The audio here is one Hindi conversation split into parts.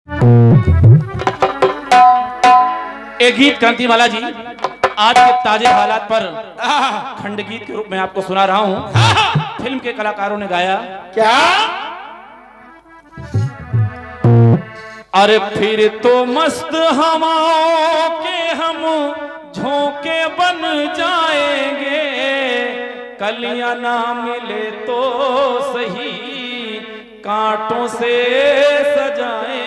एक गीत क्रांतिमाला जी आज के ताजे हालात पर खंड गीत के रूप में आपको सुना रहा हूं। फिल्म के कलाकारों ने गाया क्या? अरे फिर तो मस्त हवाओं के हम झोंके बन जाएंगे, कलियां ना मिले तो सही कांटों से सजाएंगे।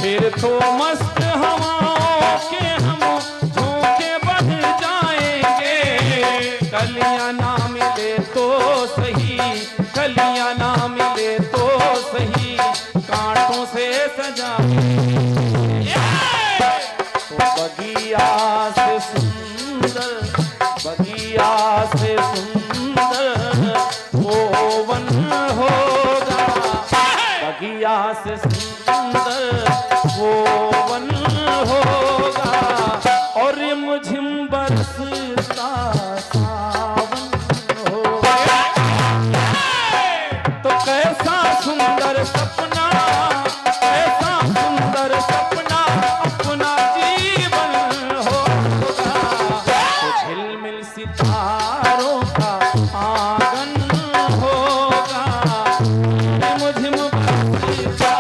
फिर तो मस्त हवाओं के हम झोंके बन जाएंगे, कलियां ना मिले तो सही, कलियां ना मिले तो सही कांटों से सजाएंगे। तो बगिया से सुंदर, बगिया से सुंदर वो वन होगा, बगिया से सुंदर वो वन होगा, और रिमझिम बरसता सावन होगा। तो कैसा सुंदर सपना, कैसा सुंदर सपना अपना जीवन होगा। तो झिलमिल सितारों का आंगन होगा, रिमझिम बरसता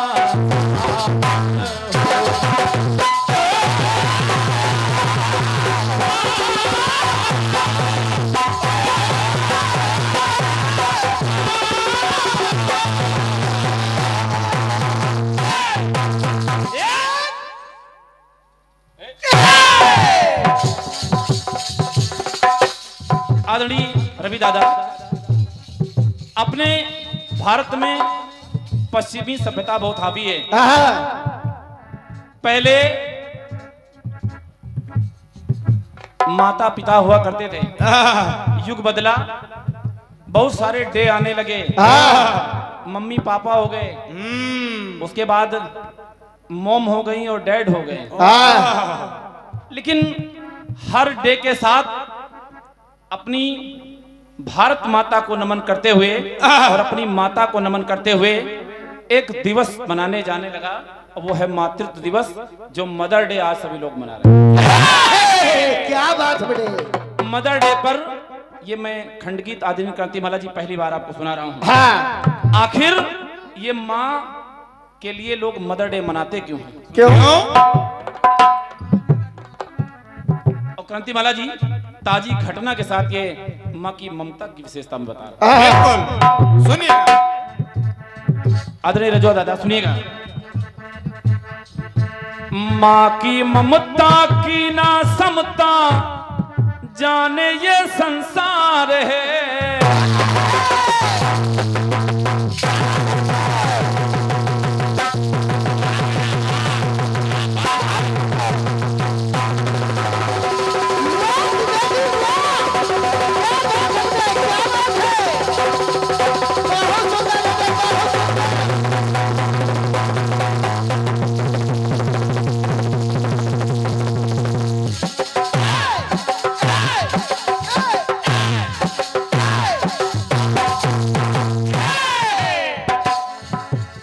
आदरणीय रवि दादा, अपने भारत में पश्चिमी सभ्यता बहुत हावी है। पहले माता पिता हुआ करते थे, युग बदला, बहुत सारे डे आने लगे, मम्मी पापा हो गए, उसके बाद मॉम हो गई और डैड हो गए। लेकिन हर डे के साथ अपनी भारत माता को नमन करते हुए और अपनी माता को नमन करते हुए एक दिवस मनाने जाने लगा, वो है मातृत्व दिवस, जो मदर डे आज सभी लोग मना रहे हैं। क्या बात बड़े। मदर डे पर ये मैं खंडगीत आधुनिक क्रांतिमाला जी पहली बार आपको सुना रहा हूँ। आखिर ये माँ के लिए लोग मदर डे मनाते क्यों हैं? क्यों? और क्रांतिमाला जी ताजी घटना के साथ ये माँ की ममता की विशेषता में बता रहा बिल्कुल सुनिएगा। आदरणीय रजवा दादा सुनिएगा। माँ की ममता की ना समता जाने ये संसार है,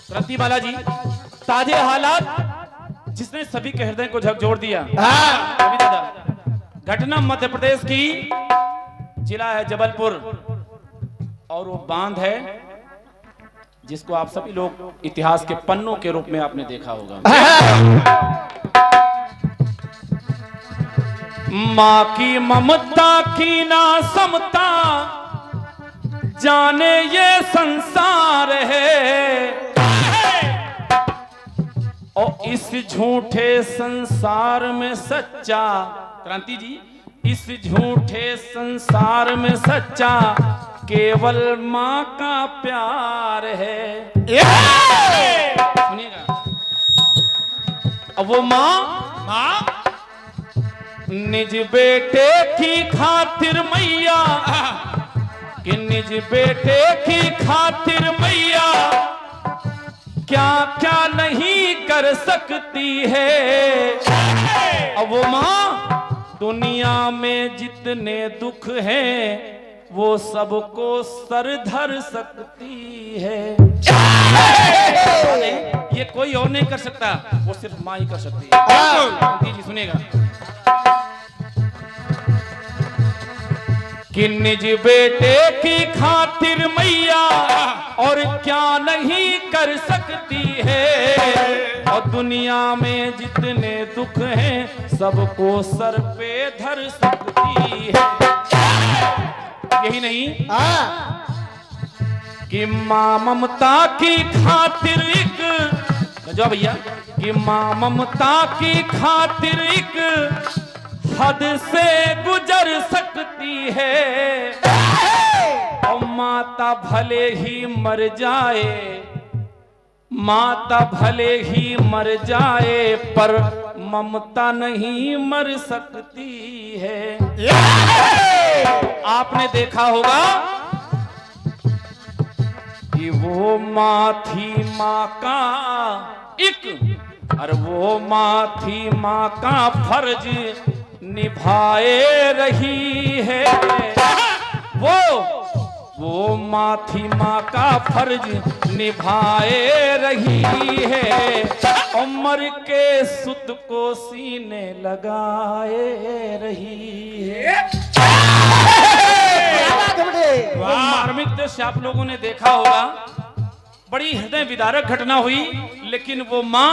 क्रांतिमाला जी ताजे हालात जिसने सभी के हृदय को झकझोर दिया। रवि दादा, घटना मध्य प्रदेश की, जिला है जबलपुर, और वो बांध है जिसको आप सभी लोग इतिहास के पन्नों के रूप में आपने देखा होगा। माँ की ममता की ना समता जाने ये संसार है, और इस झूठे संसार में सच्चा, क्रांति जी, इस झूठे संसार में सच्चा केवल माँ का प्यार है। सुनिएगा, अब वो माँ निज बेटे की खातिर मैया, कि निज बेटे की खातिर मैया क्या क्या नहीं कर सकती है। अब वो माँ दुनिया में जितने दुख हैं वो सबको सर धर सकती है। ये कोई और नहीं कर सकता, वो सिर्फ माँ ही कर सकती है। जी सुनेगा कि निज बेटे की खातिर मैया और क्या नहीं कर सकती है, और दुनिया में जितने दुख हैं सबको सर पे धर सकती है। यही नहीं कि माँ ममता की खातिर एक, जो भैया कि माँ ममता की खातिर एक हद से गुजर सकती है, और माता भले ही मर जाए, माता भले ही मर जाए पर ममता नहीं मर सकती है। आपने देखा होगा कि वो माँ थी माँ का एक, और वो माँ थी माँ का फर्ज निभाए रही है। वो माँ थी माँ का फर्ज निभाए रही है, उम्र के सुत को सीने लगाए रही है। मार्मिक दृश्य आप लोगों ने देखा होगा, बड़ी हृदय विदारक घटना हुई, लेकिन वो माँ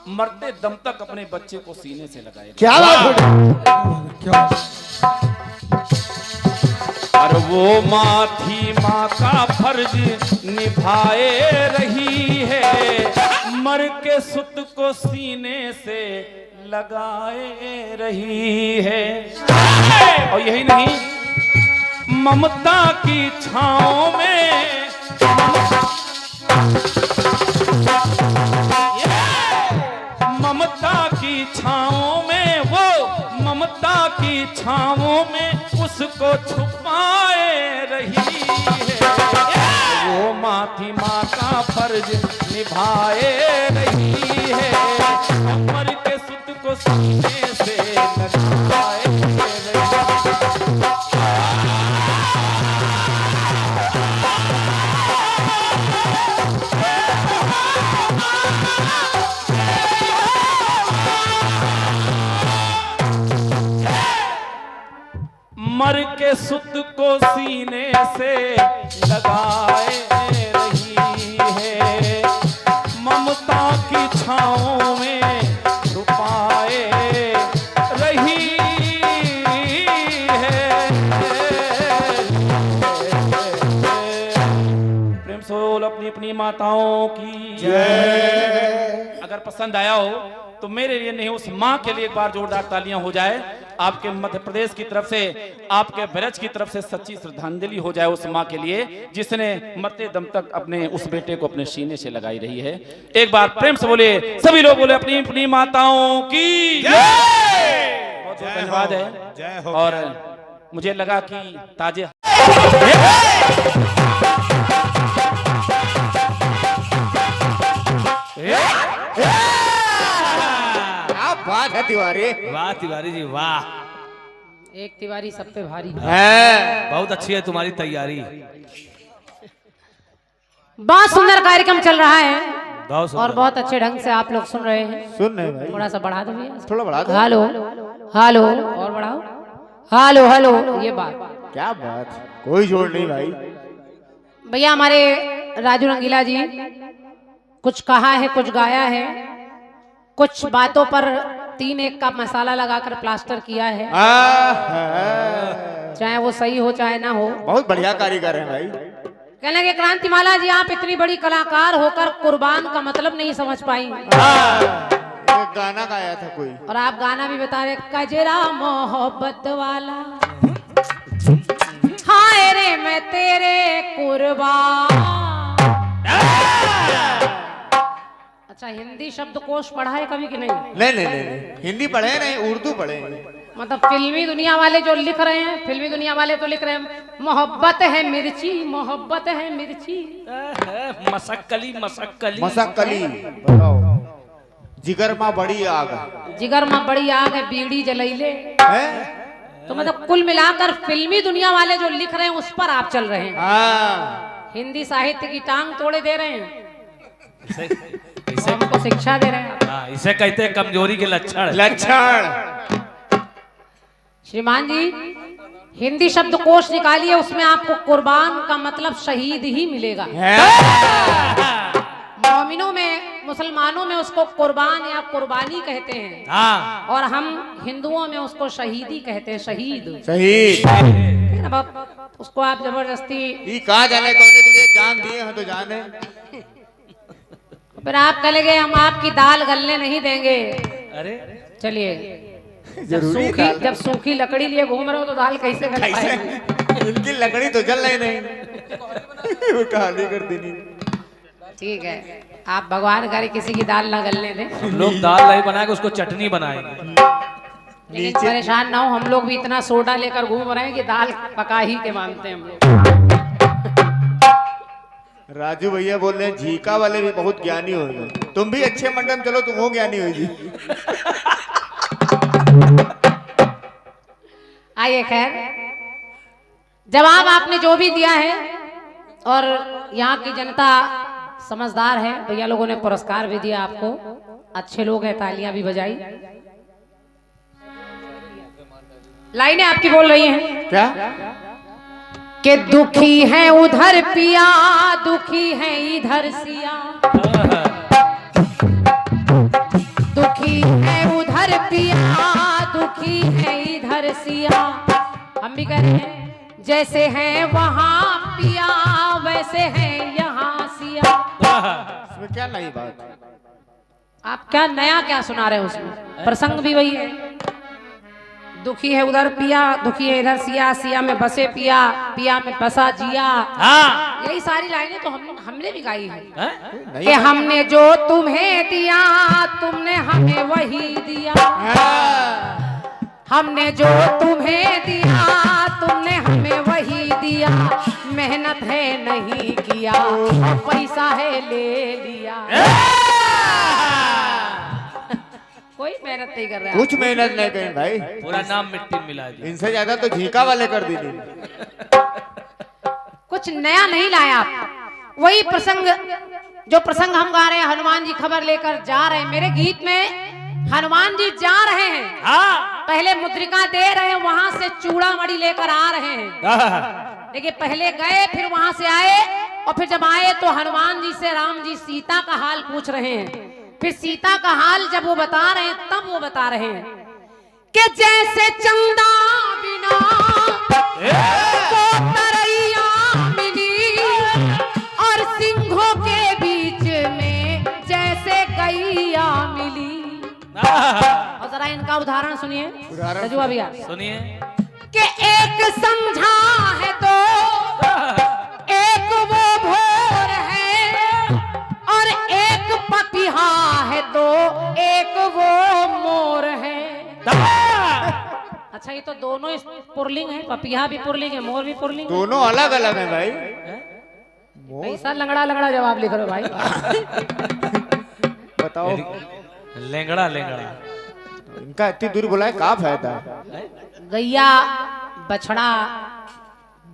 मरते दम तक अपने बच्चे को सीने से लगाए। क्या बात है? और वो माँ थी माँ का फर्ज निभाए रही है, मर के सुत को सीने से लगाए रही है। और यही नहीं, ममता की छाँव में ममता की छाँव में, वो ममता की छाँव में उसको छुपाए रही है। वो माँ थी माँ का फर्ज निभाए रही है, उम्र के सुत को सीने से लगाए रही है। मर के सुत को सीने से लगाए रही है, ममता की छाँव में छुपाए रही है। प्रेम से बोल अपनी अपनी माताओं की जय। अगर पसंद आया हो तो मेरे लिए नहीं, उस माँ के लिए एक बार जोरदार तालियां हो जाए। आपके मध्य प्रदेश की तरफ से, आपके ब्रज की तरफ से सच्ची श्रद्धांजलि हो जाए उस माँ के लिए जिसने मरते दम तक अपने उस बेटे को अपने सीने से लगाई रही है। एक बार प्रेम से बोले, सभी लोग बोले अपनी अपनी माताओं की जय। बहुत बहुत धन्यवाद है। और मुझे लगा कि ताजे बात है तिवारी। वाह तिवारी जी वाह, एक तिवारी सब पे भारी है। बहुत अच्छी है तुम्हारी तैयारी। बहुत सुंदर कार्यक्रम चल रहा है बहुत और बहुत अच्छे ढंग से आप लोग सुन रहे हैं। सुन रहे भाई, थोड़ा सा बढ़ा दो भैया, थोड़ा बढ़ा दो। हेलो हेलो और बढ़ाओ, हेलो हेलो। ये बात क्या बात, कोई जोड़ नहीं भाई। भैया हमारे राजू रंगीला जी कुछ कहा है, कुछ गाया है, कुछ बातों पर 3-1 का मसाला लगाकर प्लास्टर किया है। चाहे वो सही हो चाहे ना हो, बहुत बढ़िया कारीगर है भाई। कहने लगे क्रांतिमाला जी आप इतनी बड़ी कलाकार होकर कुर्बान का मतलब नहीं समझ पाई। एक गाना गाया था कोई, और आप गाना भी बता रहे, कजरा मोहब्बत वाला हाय रे मैं तेरे कुर्बान। अच्छा, हिंदी शब्दकोश पढ़ा है कभी कि नहीं? नहीं नहीं नहीं नहीं, हिंदी पढ़े नहीं, उर्दू पढ़े हैं। मतलब फिल्मी दुनिया वाले जो लिख रहे हैं, फिल्मी दुनिया वाले तो लिख रहे हैं मोहब्बत है मिर्ची, मोहब्बत है मिर्ची। मसक्कली मसक्कली मसक्कली बताओ, जिगर माँ बड़ी आग जिगर में बड़ी आग है बीड़ी जलैले। है। तो मतलब कुल मिलाकर फिल्मी दुनिया वाले जो लिख रहे हैं उस पर आप चल रहे हैं। हाँ हिंदी साहित्य की टांग तोड़े दे रहे हैं, इसे हमको शिक्षा दे रहे हैं। हाँ, इसे कहते हैं कमजोरी के लक्षण। लक्षण। श्रीमान जी, हिंदी शब्दकोश निकालिए, उसमें आपको कुर्बान का मतलब शहीद ही मिलेगा। मोमिनों में, मुसलमानों में उसको कुर्बान या कुर्बानी कहते हैं, हाँ और हम हिंदुओं में उसको शहीदी कहते हैं, शहीद। सही। अब उसको आप जबरदस्ती, ये कहा जाने कौन के लिए जान दिए हैं तो जाने। फिर आप कहेंगे हम आपकी दाल गलने नहीं देंगे। अरे चलिए, जरूरी दाल। जब सूखी लकड़ी लिए घूम रहे हो तो दाल कैसे गल कैसे? पाएगी? इनकी लकड़ी तो जल रही नहीं, वो खाली कर देनी। ठीक है, आप भगवान करे किसी की दाल ना गलने दें, हम लोग दाल नहीं बनाएंगे, उसको चटनी बनाएंगे। लेकिन नीचे- परेशान ना हो, हम लोग भी इतना सोडा लेकर घूम रहे हैं कि दाल पका ही के मानते हैं हम लोग। राजू भैया बोल रहे हैं झीका वाले भी बहुत ज्ञानी हो गए। तुम भी अच्छे मंडप चलो, तुम हो ज्ञानी हो जी। आइए, खैर जवाब आपने जो भी दिया है, और यहाँ की जनता समझदार है, भैया लोगों ने पुरस्कार भी दिया आपको, अच्छे लोग हैं, तालियां भी बजाई। लाइनें आपकी बोल रही हैं क्या? कि दुखी है उधर पिया, दुखी है इधर सिया, दुखी है उधर पिया, दुखी है इधर सिया। हम भी कह रहे हैं जैसे है वहां पिया, वैसे है यहाँ सिया। इसमें क्या नई बात? आप क्या नया क्या सुना रहे हो? उसमें प्रसंग भी वही है, दुखी है उधर पिया, दुखी है इधर सिया, सिया में बसे पिया, पिया में बसा जिया। हाँ यही सारी लाइनें तो हमने भी गाई है हैं? कि हमने जो तुम्हें दिया, तुमने हमें वही दिया, हमने जो तुम्हें दिया, तुमने हमें वही दिया, मेहनत है नहीं किया, और पैसा है ले लिया। कोई मेहनत नहीं कर रहा है। कुछ मेहनत नहीं करें भाई, पूरा नाम मिट्टी में मिला दिया। इनसे ज्यादा तो झीका वाले कर दीजिए। कुछ नया नहीं लाया आप। वही प्रसंग, जो प्रसंग हम गा रहे हैं, हनुमान जी खबर लेकर जा रहे हैं। मेरे गीत में हनुमान जी जा रहे हैं, हाँ पहले मुद्रिका दे रहे हैं, वहां से चूड़ा मणि लेकर आ रहे हैं। देखिए, पहले गए, फिर वहां से आए, और फिर जब आए तो हनुमान जी से राम जी सीता का हाल पूछ रहे हैं। फिर सीता का हाल जब वो बता रहे हैं, तब वो बता रहे हैं कि जैसे चंदा बिना को तरैया मिली, और सिंहों के बीच में जैसे गैया मिली। और जरा इनका उदाहरण सुनिए रजुआ भैया, सुनिए। कि एक समझा है तो एक वो भोर है, और एक पपिहा है तो एक वो मोर है। अच्छा, ये तो दोनों पुरलिंग है, पपिहा भी पुरलिंग है, मोर भी पुरलिंग है। दोनों अलग अलग हैं भाई। ऐसा लंगड़ा लंगड़ा जवाब लिख रहे हो भाई। बताओ, लेंगड़ा लेंगड़ा इनका इतनी दूर बुलाए का फायदा? गैया, बछड़ा,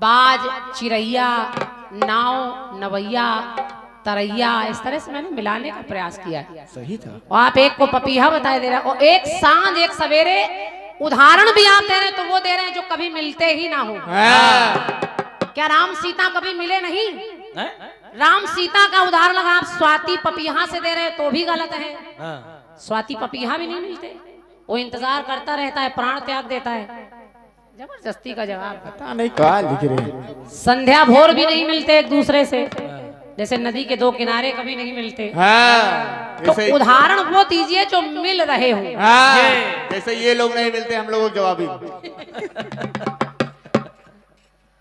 बाज, चिड़ैया, नाव, नवैया, तरैया, इस तरह से मैंने मिलाने का प्रयास किया है। सही था। और आप एक को पपीहा बताए दे रहे हैं, और एक सांझ एक सवेरे उदाहरण भी आप दे रहे हैं, तो वो दे रहे हैं जो कभी मिलते ही ना हो। क्या राम सीता कभी मिले नहीं? हैं? राम सीता का उदाहरण अगर आप स्वाति पपीहा से दे रहे हैं तो भी गलत है। हाँ। स्वाति पपीहा भी नहीं मिलते, वो इंतजार करता रहता है, प्राण त्याग देता है। जबरदस्ती का जवाब। पता नहीं कहा लिख रहे हैं। संध्या भोर भी नहीं मिलते एक दूसरे से, जैसे नदी के दो किनारे कभी नहीं मिलते। हाँ, तो जैसे उदाहरण वो दीजिए जो मिल रहे हो। हाँ, जैसे ये लोग नहीं मिलते, हम लोगों को जवाबी।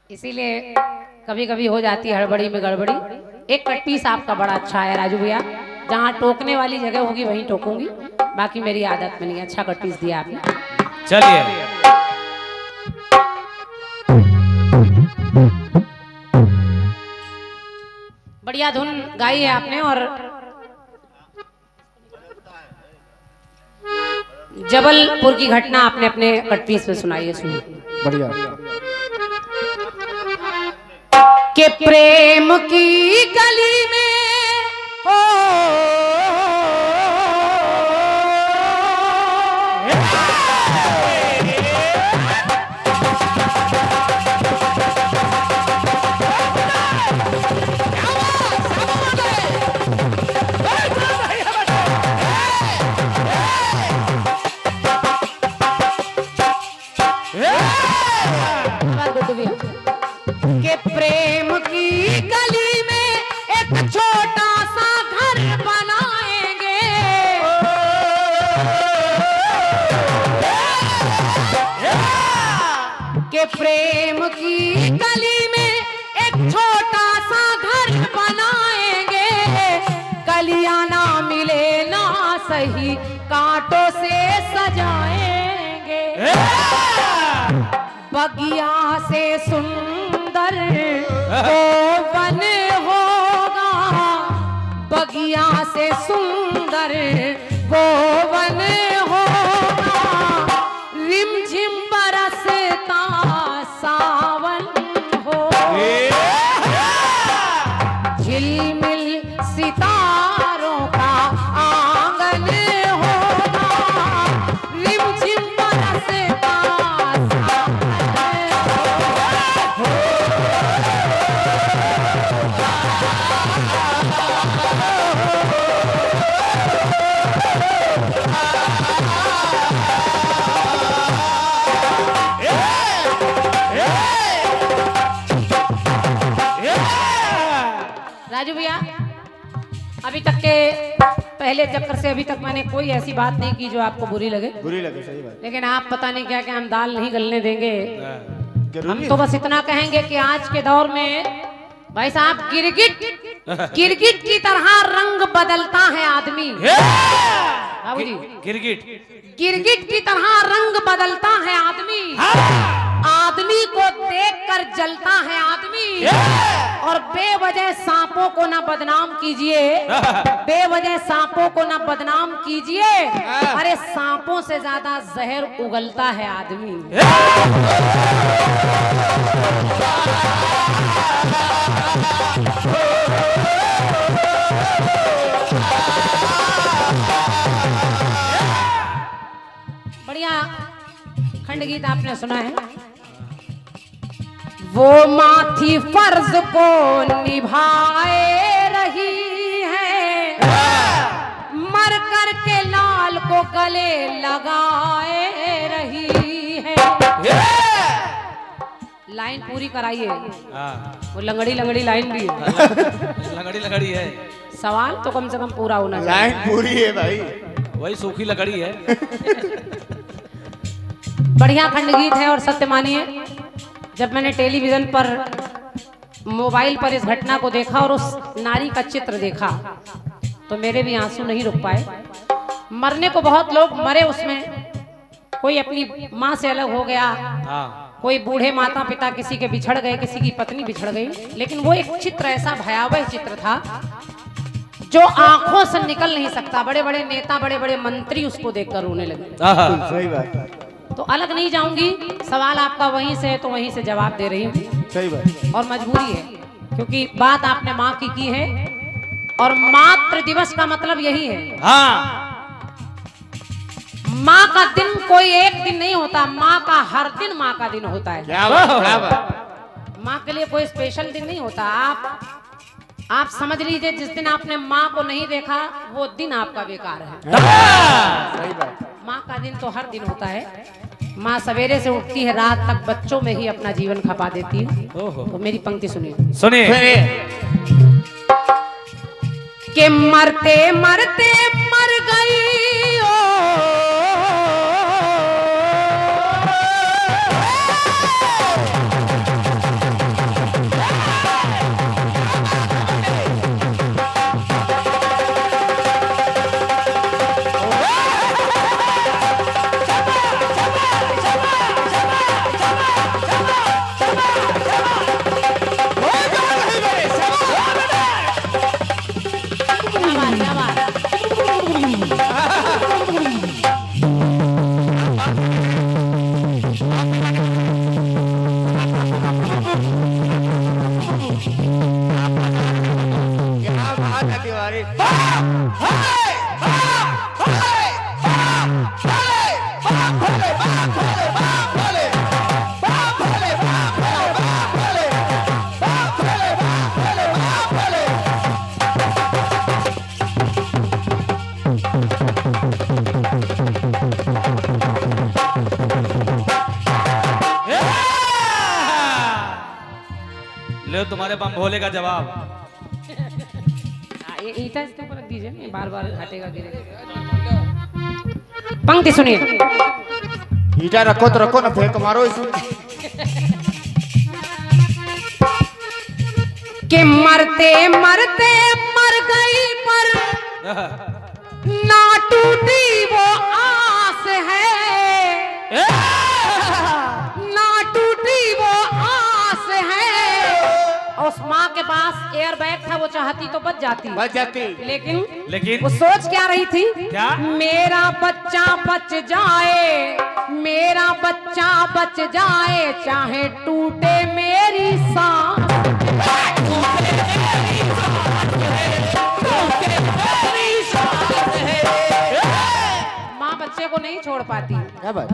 इसीलिए कभी कभी हो जाती है हड़बड़ी में गड़बड़ी। एक कट पीस आपका बड़ा अच्छा है राजू भैया। जहाँ टोकने वाली जगह होगी वहीं टोकूंगी, बाकी मेरी आदत में नहीं है। अच्छा कट पीस दिया आपने। चलिए बढ़िया धुन गाई है आपने, और जबलपुर की घटना आपने अपने कट पीस में सुनाई है। सुनिए बढ़िया। के प्रेम की गली में हो के प्रेम की गली में एक छोटा सा घर बनाएंगे, के प्रेम की गली में एक छोटा सा घर बनाएंगे, कलियां ना मिले ना सही कांटों से सजाएंगे, बगिया से सुंदर वन होगा, बगिया से सुंदर वो वन होगा, रिमझिम बरसता सावन होगा, झिलमिल सितारों का आंगन होगा, रिमझिम बरसता राजू भैया, अभी तक के पहले चक्कर से अभी तक मैंने कोई ऐसी बात नहीं की जो आपको बुरी लगे। बुरी लगे, सही बात। लेकिन आप पता नहीं क्या क्या हम दाल नहीं गलने देंगे। हम जरूरी तो बस इतना कहेंगे कि आज के दौर में भाई साहब गिरगिट की तरह रंग बदलता है आदमी। बाबूजी, गिरगिट की तरह रंग बदलता है आदमी, आदमी को देखकर जलता है आदमी, और बेवजह सांपों को ना बदनाम कीजिए, बेवजह सांपों को ना बदनाम कीजिए। अरे सांपों से ज्यादा जहर उगलता है आदमी। बढ़िया खंड गीत आपने सुना है। वो माथी फर्ज को निभाए रही है, मर कर के लाल को गले लगाए रही है। लाइन पूरी कराइए, वो लंगड़ी लंगड़ी लाइन भी है। लकड़ी है, सवाल तो कम से कम पूरा होना चाहिए। लाइन पूरी है भाई, वही सूखी लकड़ी है। बढ़िया खंड गीत है। और सत्य मानिए, जब मैंने टेलीविजन पर मोबाइल पर इस घटना को देखा और उस नारी का चित्र देखा तो मेरे भी आंसू नहीं रुक पाए। मरने को बहुत लोग मरे उसमें, कोई अपनी माँ से अलग हो गया, कोई बूढ़े माता पिता किसी के बिछड़ गए, किसी की पत्नी बिछड़ गई। लेकिन वो एक चित्र ऐसा भयावह चित्र था जो आंखों से निकल नहीं सकता। बड़े बड़े नेता, बड़े बड़े मंत्री उसको देखकर रोने लगे। सही बात, तो अलग नहीं जाऊंगी, सवाल आपका वहीं से है तो वहीं से जवाब दे रही हूँ। सही बात। और मजबूरी है, क्योंकि बात आपने माँ की है, और मातृ दिवस का मतलब यही है। माँ का दिन कोई एक दिन नहीं होता, माँ का हर दिन माँ का दिन होता है। क्या बात, क्या बात। माँ के लिए कोई स्पेशल दिन नहीं होता। आप समझ लीजिए, जिस दिन आपने माँ को नहीं देखा वो दिन आपका बेकार है। सही बात। माँ का दिन तो हर दिन होता है। माँ सवेरे से उठती है, रात तक बच्चों में ही अपना जीवन खपा देती है। तो मेरी पंक्ति सुनिए। कि मरते मरते मर गई ये तुम्हारे बम भोले का जवाब। ये ईटा इसके ऊपर रख दीजिए ना, बार बार हटेगा गिरेगा। पंक्ति सुनिए। ईटा रखो तो रखो ना, फेंक मारो इसमें। कि मरते मरते मर गई पर ना टूटी वो आस है, ना टूटी वो आस है। उस माँ के पास एयर बैग था, वो चाहती तो बच जाती, लेकिन वो सोच क्या रही थी? क्या? मेरा बच्चा बच जाए, मेरा बच्चा बच जाए, चाहे टूटे मेरी सांस। माँ बच्चे को नहीं छोड़ पाती। क्या बात?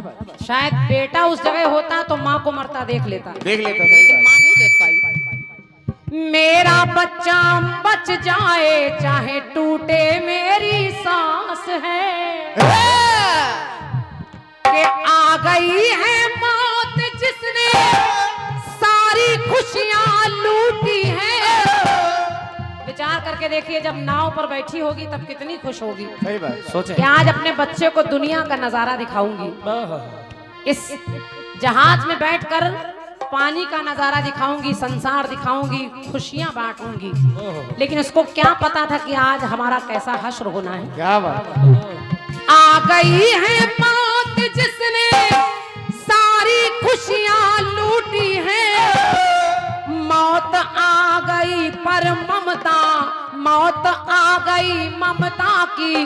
शायद बेटा उस जगह होता तो माँ को मरता देख लेता, देख लेता, सही बात। माँ नहीं देख पाई। मेरा बच्चा बच जाए, चाहे टूटे मेरी सांस है। कि आ गई है मौत जिसने सारी खुशियां लूटी है। विचार करके देखिए, जब नाव पर बैठी होगी तब कितनी खुश होगी। सही बात। सोचे कि आज अपने बच्चे को दुनिया का नजारा दिखाऊंगी, इस जहाज में बैठकर पानी का नजारा दिखाऊंगी, संसार दिखाऊंगी, खुशियां बांटूंगी। लेकिन उसको क्या पता था कि आज हमारा कैसा हश्र होना है। क्या बात? आ गई है मौत जिसने सारी खुशियां लूटी है। मौत आ गई पर ममता, मौत आ गई ममता की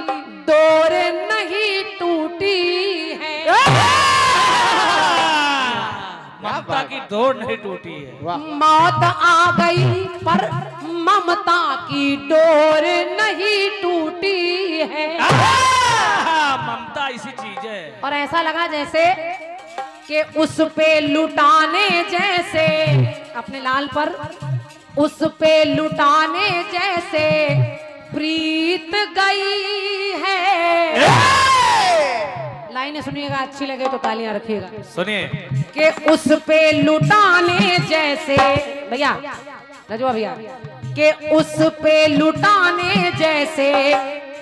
डोर नहीं टूटी है। ममता की डोर नहीं टूटी है। मौत आ गई पर ममता की डोर नहीं टूटी है। ममता ऐसी चीज है। और ऐसा लगा जैसे कि उस पे लुटाने जैसे, अपने लाल पर उस पे लुटाने जैसे प्रीत गई है। लाइनें सुनिएगा, अच्छी लगे तो तालियां रखिएगा। सुनिए। कि उस पे लुटाने जैसे, भैया रजुआ भैया, कि उस पे लुटाने जैसे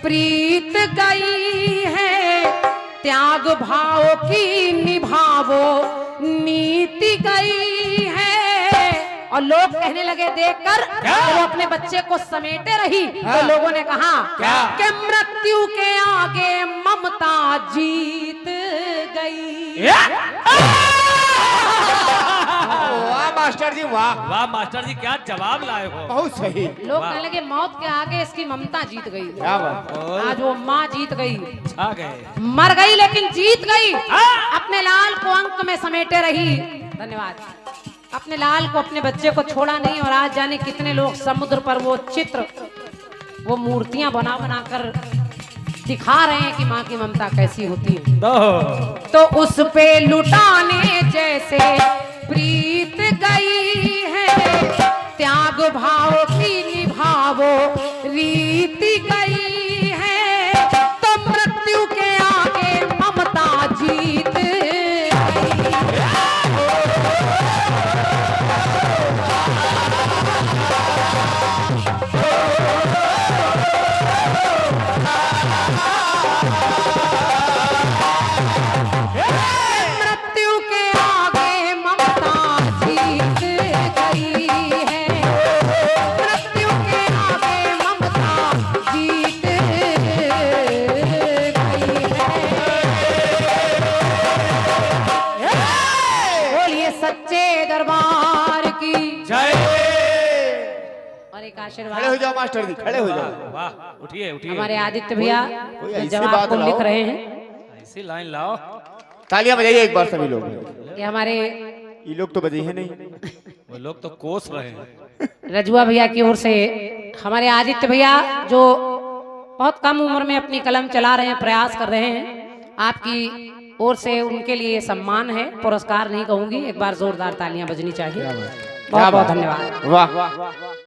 प्रीत गई है। त्याग भाव की निभावो नीति गई है। और लोग कहने लगे देखकर, जब वो अपने बच्चे को समेटे रही तो लोगों ने कहा कि मृत्यु के आगे ममता जीत गई। वाह मास्टर जी, वाह वाह मास्टर जी, क्या जवाब लाए हो। बहुत सही। लोग कहने लगे मौत के आगे इसकी ममता जीत गई। क्या बात? आज वो माँ जीत गई, छा गए। मर गई लेकिन जीत गई। अपने लाल को अंक में समेटे रही। धन्यवाद। अपने लाल को, अपने बच्चे को छोड़ा नहीं। और आज जाने कितने लोग समुद्र पर वो चित्र, वो मूर्तियां बना बना कर दिखा रहे हैं कि माँ की ममता कैसी होती है। तो उस पे लुटाने जैसे प्रीत गई है। त्याग भाव की निभावो रीति गई है। तो मृत्यु के आगे ममता जीत आशीर्वाद। खड़े हो जाओ मास्टर जी, खड़े हो जाओ। वाह, उठिए उठिए। हमारे आदित्य भैया ऐसी जवाब बात को लाओ। लिख रहे हैं। ऐसी लाइन लाओ। तालियां बजाइए एक बार सभी लोग। ये हमारे ये लोग तो बजे हैं नहीं, वो लोग तो कोस रहे हैं। रजुआ भैया की ओर से हमारे आदित्य भैया जो बहुत कम उम्र में अपनी कलम चला रहे हैं, प्रयास कर रहे हैं, आपकी ओर से उनके लिए सम्मान है, पुरस्कार नहीं कहूंगी। एक बार जोरदार तालियां बजनी चाहिए। बहुत बहुत धन्यवाद। वाह।